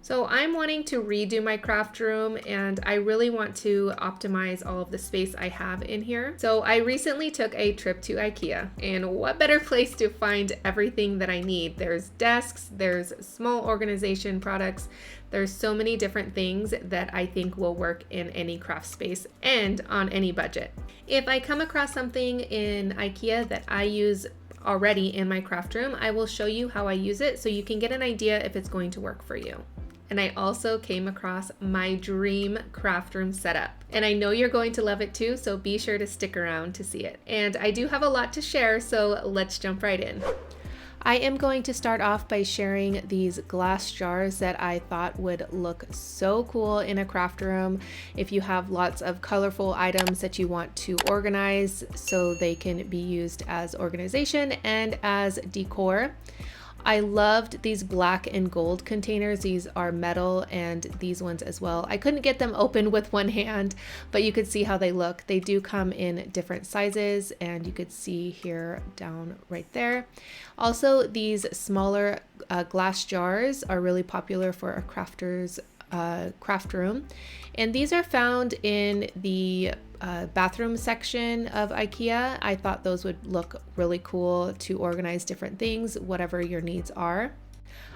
So I'm wanting to redo my craft room and I really want to optimize all of the space I have in here. So I recently took a trip to Ikea, and what better place to find everything that I need? There's desks, there's small organization products, there's so many different things that I think will work in any craft space and on any budget. If I come across something in Ikea that I use already in my craft room, I will show you how I use it so you can get an idea if it's going to work for you. And I also came across my dream craft room setup. And I know you're going to love it too, so be sure to stick around to see it. And I do have a lot to share, so let's jump right in. I am going to start off by sharing these glass jars that I thought would look so cool in a craft room if you have lots of colorful items that you want to organize so they can be used as organization and as decor. I loved these black and gold containers. These are metal, and these ones as well. I couldn't get them open with one hand, but you could see how they look. They do come in different sizes, and you could see here down right there. Also, these smaller glass jars are really popular for a crafter's craft room. And these are found in the bathroom section of Ikea. I thought those would look really cool to organize different things, whatever your needs are.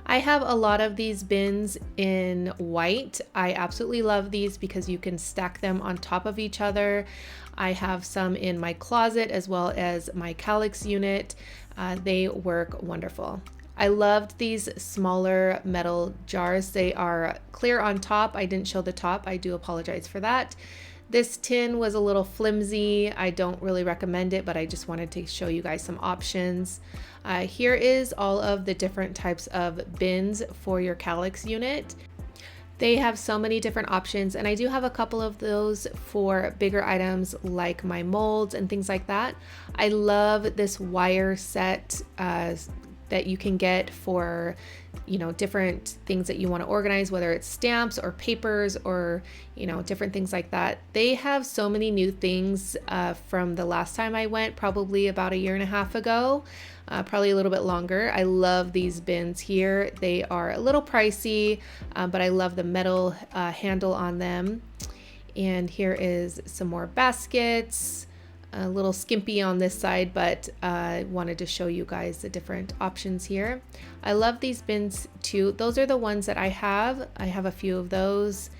I have a lot of these bins in white. I absolutely love these because you can stack them on top of each other. I have some in my closet as well as my Kallax unit. They work wonderful. I loved these smaller metal jars. They are clear on top. I didn't show the top. I do apologize for that. This tin was a little flimsy. I don't really recommend it, but I just wanted to show you guys some options. Here is all of the different types of bins for your Kallax unit. They have so many different options, and I do have a couple of those for bigger items like my molds and things like that. I love this wire set that you can get for, you know, different things that you want to organize, whether it's stamps or papers or, you know, different things like that. They have so many new things from the last time I went, probably about 1.5 years ago, probably a little bit longer. I love these bins here. They are a little pricey, but I love the metal handle on them. And here is some more baskets. A little skimpy on this side, but I wanted to show you guys the different options here. I love these bins too. Those are the ones that I have. I have a few of those.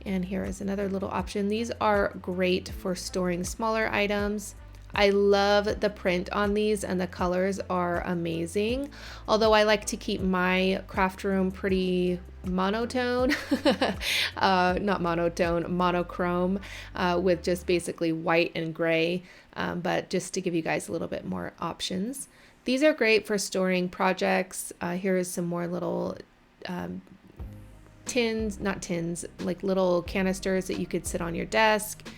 And here is another little option. These are great for storing smaller items. I love the print on these, and the colors are amazing. Although I like to keep my craft room pretty monotone, not monotone, monochrome, with just basically white and gray, but just to give you guys a little bit more options. These are great for storing projects. Here is some more little not tins, like little canisters that you could sit on your desk.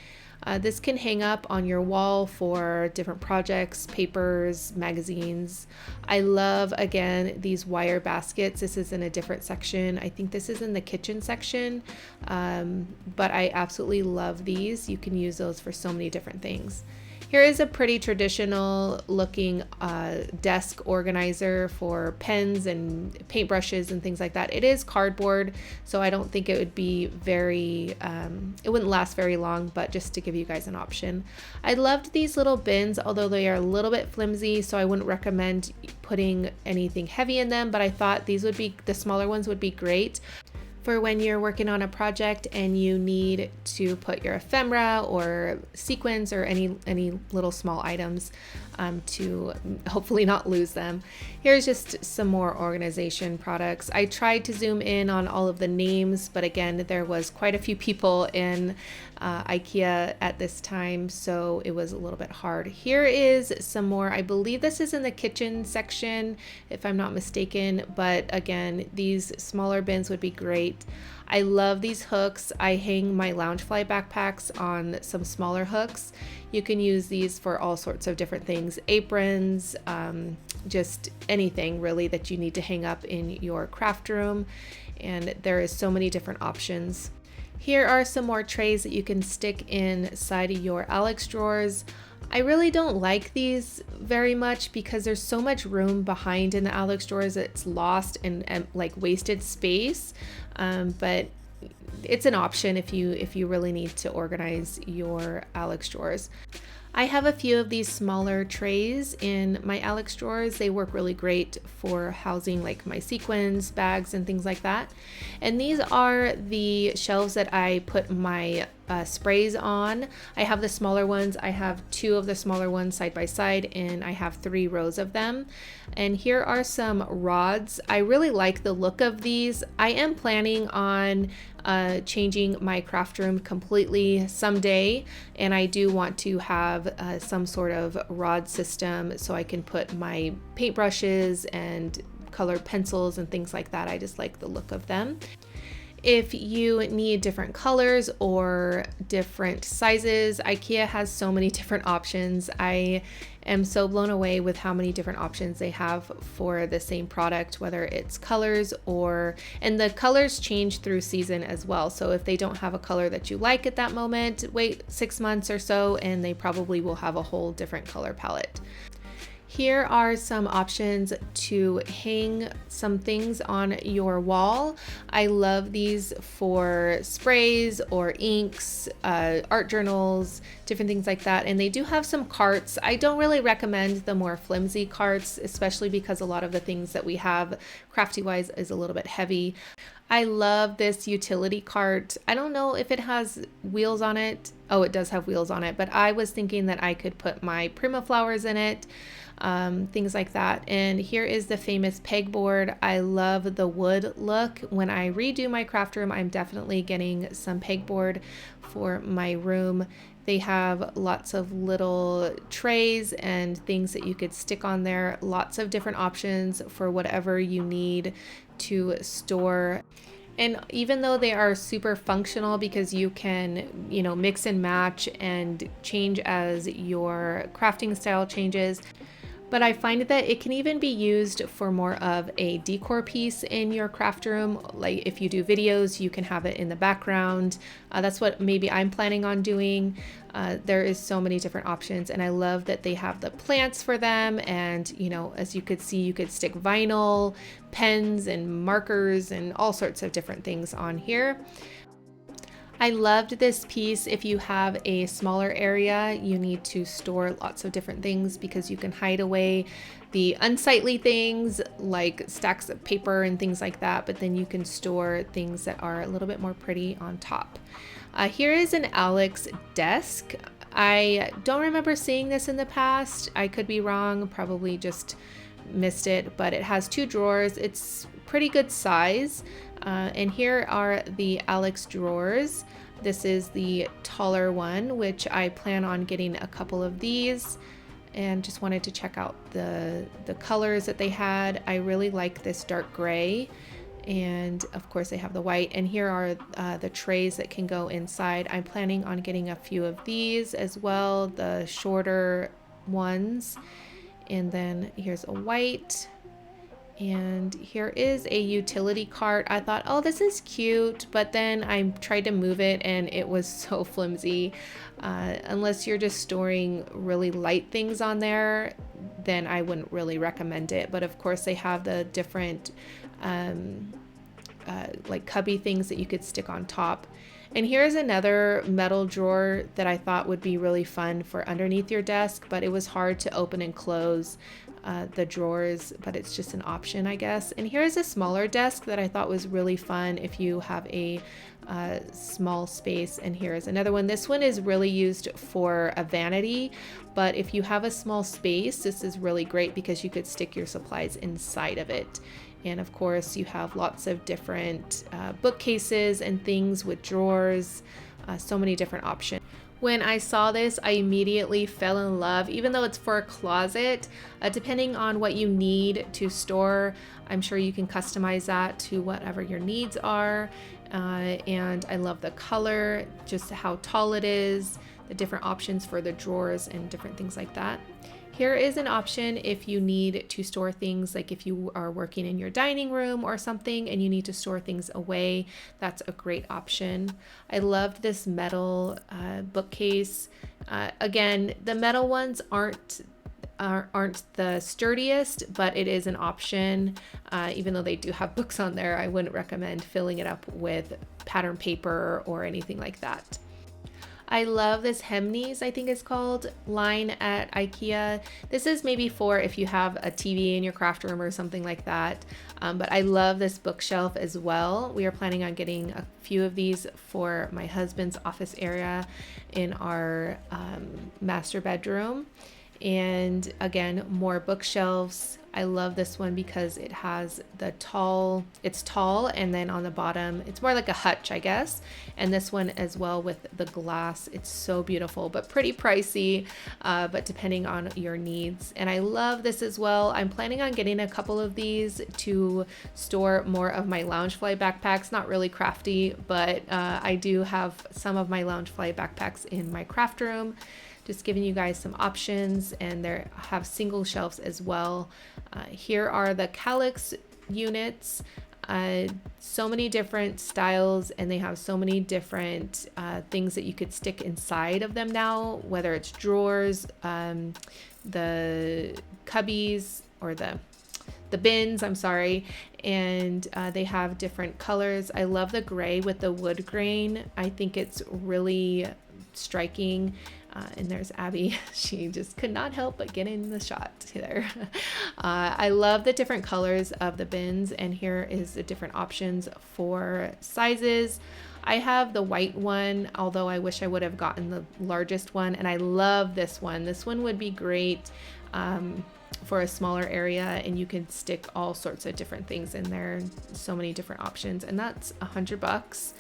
This can hang up on your wall for different projects, papers, magazines. I love, again, these wire baskets. This is in a different section. I think this is in the kitchen section, but I absolutely love these. You can use those for so many different things. Here is a pretty traditional looking desk organizer for pens and paintbrushes and things like that. It is cardboard, so I don't think it would be very, it wouldn't last very long, but just to give you guys an option. I loved these little bins, although they are a little bit flimsy, so I wouldn't recommend putting anything heavy in them, but I thought these would be, the smaller ones would be great for when you're working on a project and you need to put your ephemera or sequins or any little small items to hopefully not lose them. Here's just some more organization products. I tried to zoom in on all of the names, but again, there was quite a few people in Ikea at this time, so it was a little bit hard. Here is some more. I believe this is in the kitchen section, if I'm not mistaken, but again, these smaller bins would be great. I love these hooks. I hang my Loungefly backpacks on some smaller hooks. You can use these for all sorts of different things, aprons, just anything really that you need to hang up in your craft room. And there is so many different options. Here are some more trays that you can stick inside of your Alex drawers. I really don't like these very much because there's so much room behind in the Alex drawers. It's lost and like wasted space. But it's an option if you really need to organize your Alex drawers. I have a few of these smaller trays in my Alex drawers. They work really great for housing like my sequins, bags, and things like that. And these are the shelves that I put my sprays on. I have the smaller ones. I have 2 of the smaller ones side by side, and I have 3 rows of them. And here are some rods. I really like the look of these. I am planning on changing my craft room completely someday, and I do want to have some sort of rod system so I can put my paintbrushes and colored pencils and things like that. I just like the look of them. If you need different colors or different sizes, IKEA has so many different options. I am so blown away with how many different options they have for the same product, whether it's colors and the colors change through season as well. So if they don't have a color that you like at that moment, wait 6 months or so and they probably will have a whole different color palette. Here are some options to hang some things on your wall. I love these for sprays or inks, art journals, different things like that. And they do have some carts. I don't really recommend the more flimsy carts, especially because a lot of the things that we have crafty-wise is a little bit heavy. I love this utility cart. I don't know if it has wheels on it. Oh, it does have wheels on it, but I was thinking that I could put my Prima flowers in it. Things like that. And here is the famous pegboard. I love the wood look. When I redo my craft room, I'm definitely getting some pegboard for my room. They have lots of little trays and things that you could stick on there. Lots of different options for whatever you need to store. And even though they are super functional because you can, mix and match and change as your crafting style changes, but I find that it can even be used for more of a decor piece in your craft room. Like if you do videos, you can have it in the background. That's what maybe I'm planning on doing. There is so many different options, and I love that they have the plants for them. And, as you could see, you could stick vinyl, pens and markers and all sorts of different things on here. I loved this piece. If you have a smaller area, you need to store lots of different things because you can hide away the unsightly things like stacks of paper and things like that, but then you can store things that are a little bit more pretty on top. Here is an Alex desk. I don't remember seeing this in the past. I could be wrong, probably just missed it, but it has 2 drawers. It's pretty good size. And here are the Alex drawers. This is the taller one, which I plan on getting a couple of these, and just wanted to check out the colors that they had. I really like this dark gray, and of course they have the white. And here are the trays that can go inside. I'm planning on getting a few of these as well, the shorter ones. And then here's a white. And here is a utility cart. I thought, oh, this is cute, but then I tried to move it and it was so flimsy. Unless you're just storing really light things on there, then I wouldn't really recommend it. But of course they have the different like cubby things that you could stick on top. And here's another metal drawer that I thought would be really fun for underneath your desk, but it was hard to open and close the drawers, but it's just an option, I guess. And here's a smaller desk that I thought was really fun if you have a small space. And here's another one. This one is really used for a vanity, but if you have a small space, this is really great because you could stick your supplies inside of it. And of course you have lots of different bookcases and things with drawers, so many different options. When I saw this, I immediately fell in love, even though it's for a closet. Depending on what you need to store, I'm sure you can customize that to whatever your needs are. And I love the color, just how tall it is, the different options for the drawers and different things like that. Here is an option if you need to store things, like if you are working in your dining room or something and you need to store things away, that's a great option. I loved this metal bookcase. Again, the metal ones aren't the sturdiest, but it is an option. Even though they do have books on there, I wouldn't recommend filling it up with pattern paper or anything like that. I love this Hemnes, I think it's called, line at Ikea. This is maybe for if you have a TV in your craft room or something like that. But I love this bookshelf as well. We are planning on getting a few of these for my husband's office area in our master bedroom. And again, more bookshelves. I love this one because it has it's tall, and then on the bottom, it's more like a hutch, I guess. And this one as well with the glass, it's so beautiful, but pretty pricey, but depending on your needs. And I love this as well. I'm planning on getting a couple of these to store more of my Loungefly backpacks. Not really crafty, but I do have some of my Loungefly backpacks in my craft room. Just giving you guys some options, and they have single shelves as well. Here are the Kallax units. So many different styles, and they have so many different things that you could stick inside of them now, whether it's drawers, the cubbies, or the bins, I'm sorry. And they have different colors. I love the gray with the wood grain. I think it's really striking. And there's Abby. She just could not help but get in the shot there. I love the different colors of the bins, and here is the different options for sizes. I have the white one, although I wish I would have gotten the largest one, and I love this one. This one would be great for a smaller area, and you can stick all sorts of different things in there. So many different options, and that's $100.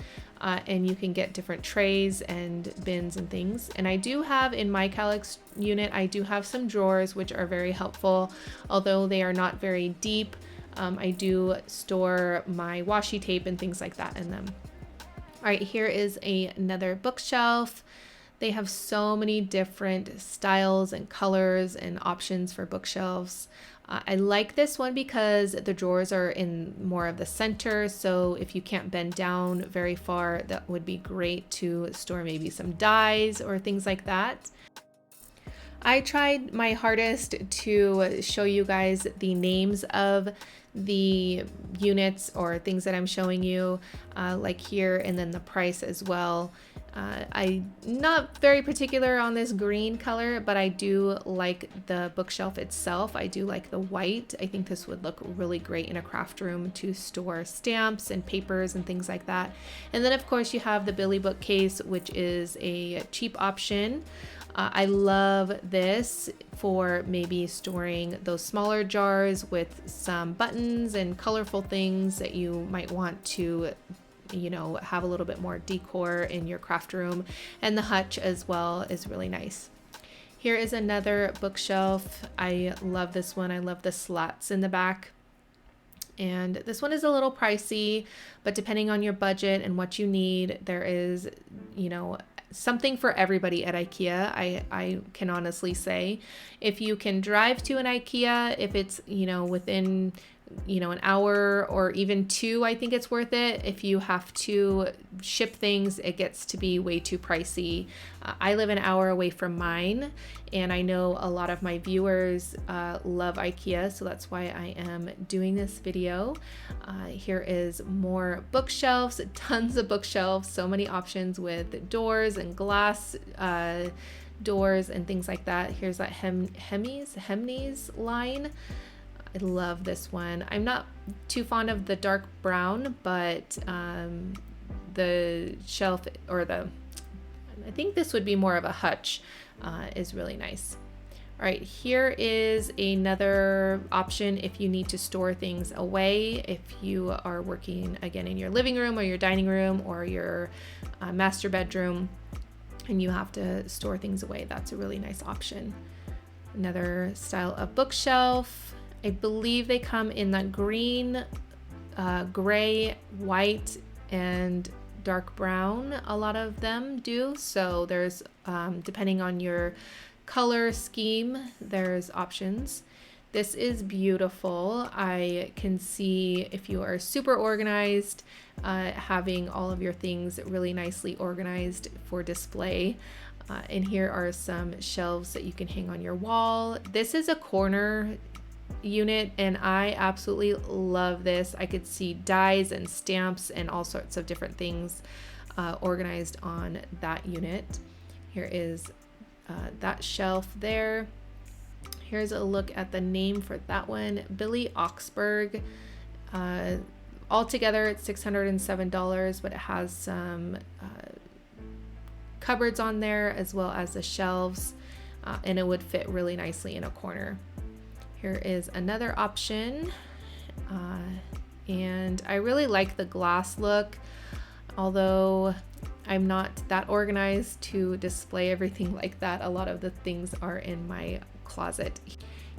And you can get different trays and bins and things. And I do have in my Kallax unit, I do have some drawers, which are very helpful, although they are not very deep. I do store my washi tape and things like that in them. All right, here is another bookshelf. They have so many different styles and colors and options for bookshelves. I like this one because the drawers are in more of the center, so if you can't bend down very far, that would be great to store maybe some dies or things like that. I tried my hardest to show you guys the names of the units or things that I'm showing you, like here, and then the price as well. I'm not very particular on this green color, but I do like the bookshelf itself. I do like the white. I think this would look really great in a craft room to store stamps and papers and things like that. And then of course you have the Billy bookcase, which is a cheap option. I love this for maybe storing those smaller jars with some buttons and colorful things that you might want to, you know, have a little bit more decor in your craft room. And the hutch as well is really nice. Here is another bookshelf. I love this one. I love the slats in the back. And this one is a little pricey, but depending on your budget and what you need, there is, you know, something for everybody at Ikea. I can honestly say, if you can drive to an Ikea, if it's, you know, within, you know, an hour or even 2, I think it's worth it. If you have to ship things, it gets to be way too pricey. I live an hour away from mine, and I know a lot of my viewers love Ikea, so that's why I am doing this video. Here is more bookshelves, tons of bookshelves, so many options with doors and glass doors and things like that. Here's that Hemnes line. I love this one. I'm not too fond of the dark brown, but the shelf, or I think this would be more of a hutch, is really nice. All right, here is another option if you need to store things away. If you are working again in your living room or your dining room or your master bedroom and you have to store things away, that's a really nice option. Another style of bookshelf. I believe they come in that green, gray, white, and dark brown. A lot of them do. So there's, depending on your color scheme, there's options. This is beautiful. I can see if you are super organized, having all of your things really nicely organized for display. And here are some shelves that you can hang on your wall. This is a corner unit and I absolutely love this. I could see dies and stamps and all sorts of different things organized on that unit. Here is that shelf there. Here's a look at the name for that one, Billy Oxburg. Altogether it's $607, but it has some cupboards on there as well as the shelves, and it would fit really nicely in a corner. Here is another option, and I really like the glass look, although I'm not that organized to display everything like that. A lot of the things are in my closet.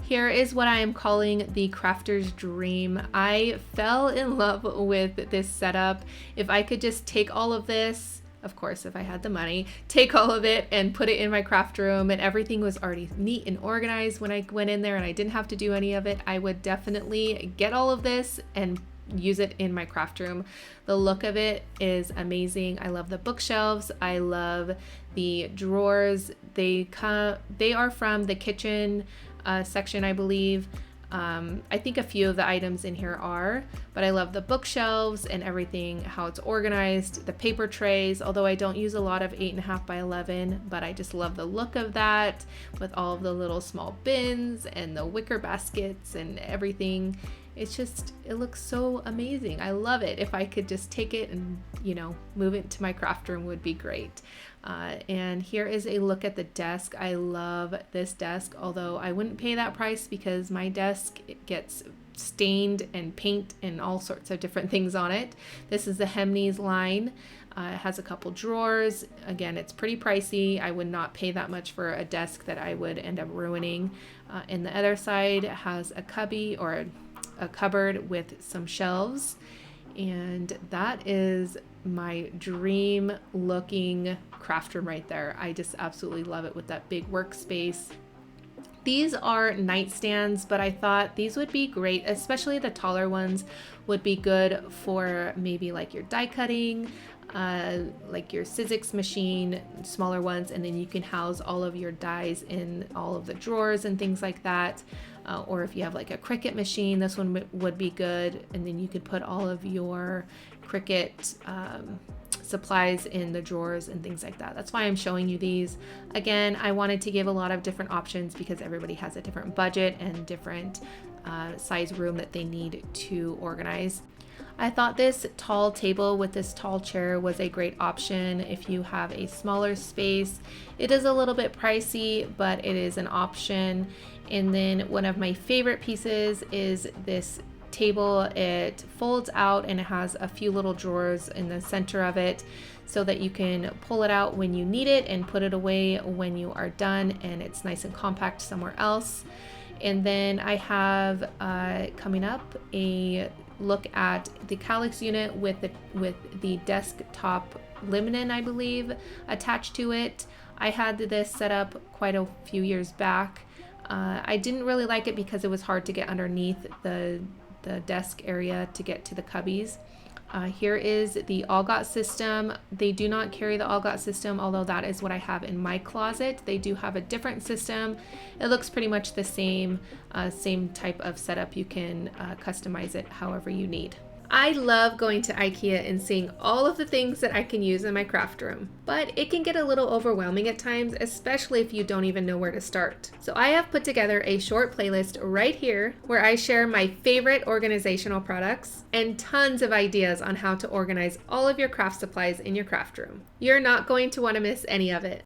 Here is what I am calling the crafter's dream. I fell in love with this setup. If I could just take all of this, of course, if I had the money, take all of it and put it in my craft room and everything was already neat and organized when I went in there and I didn't have to do any of it, I would definitely get all of this and use it in my craft room. The look of it is amazing. I love the bookshelves. I love the drawers. They are from the kitchen section, I believe. I think a few of the items in here are, but I love the bookshelves and everything, how it's organized, the paper trays, although I don't use a lot of 8.5 by 11, but I just love the look of that with all of the little small bins and the wicker baskets and everything. It's just, it looks so amazing. I love it. If I could just take it and, you know, move it to my craft room would be great. And here is a look at the desk. I love this desk, although I wouldn't pay that price because my desk gets stained and paint and all sorts of different things on it. This is the Hemnes line. It has a couple drawers. Again, it's pretty pricey. I would not pay that much for a desk that I would end up ruining. And the other side has a cubby or a cupboard with some shelves, and that is my dream looking craft room right there. I just absolutely love it with that big workspace. These are nightstands, but I thought these would be great, especially the taller ones would be good for maybe like your die cutting, like your Sizzix machine, smaller ones, and then you can house all of your dies in all of the drawers and things like that. Or if you have like a Cricut machine, this one would be good, and then you could put all of your Cricut supplies in the drawers and things like that. That's why I'm showing you these. Again, I wanted to give a lot of different options because everybody has a different budget and different size room that they need to organize. I thought this tall table with this tall chair was a great option if you have a smaller space. It is a little bit pricey, but it is an option. And then one of my favorite pieces is this table. It folds out and it has a few little drawers in the center of it so that you can pull it out when you need it and put it away when you are done, and it's nice and compact somewhere else. And then I have coming up a look at the Kallax unit with the desktop linen, I believe, attached to it. I had this set up quite a few years back. I didn't really like it because it was hard to get underneath the desk area to get to the cubbies. Here is the Allgot system. They do not carry the Allgot system, although that is what I have in my closet. They do have a different system. It looks pretty much the same type of setup. You can customize it however you need. I love going to IKEA and seeing all of the things that I can use in my craft room, but it can get a little overwhelming at times, especially if you don't even know where to start. So I have put together a short playlist right here where I share my favorite organizational products and tons of ideas on how to organize all of your craft supplies in your craft room. You're not going to want to miss any of it.